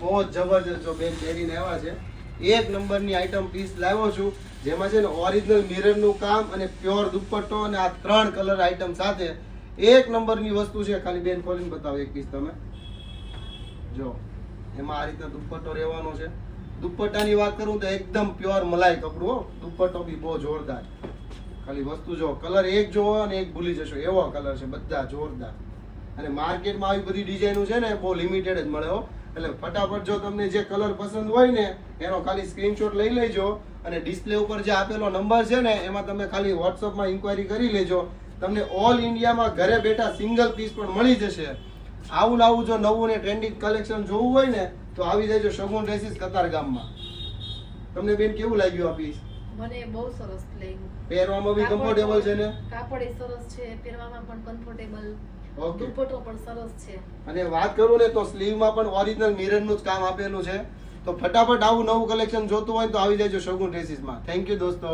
બહુ જબરજસ્ત જો બેન પહેરીને આવ્યા છે. એક નંબરની આઈટમ પીસ લાવ્યો છું, જેમાં છે ને ઓરિજિનલ મિરરનું કામ અને પ્યોર દુપટ્ટો અને આ 3 કલર આઈટમ સાથે એક નંબરની વસ્તુ છે. ખાલી બેન ખોલીને બતાવો એક પીસ તમે જો. એમાં આ રીતના દુપટ્ટો રહેવાનો છે. દુપટ્ટાની વાત કરું તો એકદમ પ્યોર મલાઈ કપડું હો. દુપટ્ટો બી બહુ જોરદાર. ખાલી વસ્તુ જો, કલર એક જોવો અને એક ભૂલી જશો એવો કલર છે, બધા જોરદાર. અને માર્કેટમાં આવી બધી ડિઝાઇનો છે ને બહુ લિમિટેડ જ મળે હો. એટલે ફટાફટ જો તમને જે કલર પસંદ હોય ને એનો ખાલી સ્ક્રીનશોટ લઈ લેજો અને ડિસ્પ્લે ઉપર જે આપેલો નંબર છે ને એમાં તમે ખાલી વોટ્સઅપમાં ઇન્ક્વાયરી કરી લેજો. તમને ઓલ ઇન્ડિયામાં ઘરે બેઠા સિંગલ પીસ પણ મળી જશે. આવું જો નવું ને ટ્રેન્ડિંગ કલેક્શન જોવું હોય ને તો આવી જજો શગુન ડ્રેસીસ કતારગામમાં. તમને બેન કેવું લાગ્યું આ પીસ? મને બહુ સરસ લાગ્યું. પહેરવામાં બી કમ્ફર્ટેબલ છે ને? કાપડ એ સરસ છે, પહેરવામાં પણ કમ્ફર્ટેબલ. ઓકે. દુપટ્ટો પણ સરસ છે. અને વાત કરું ને તો સ્લીવમાં પણ ઓરિજિનલ મિરરનું જ કામ આપેલું છે. તો ફટાફટ આવું નવું કલેક્શન જોતું હોય તો આવી જજો શગુન ડ્રેસીસમાં. થેન્ક યુ દોસ્તો.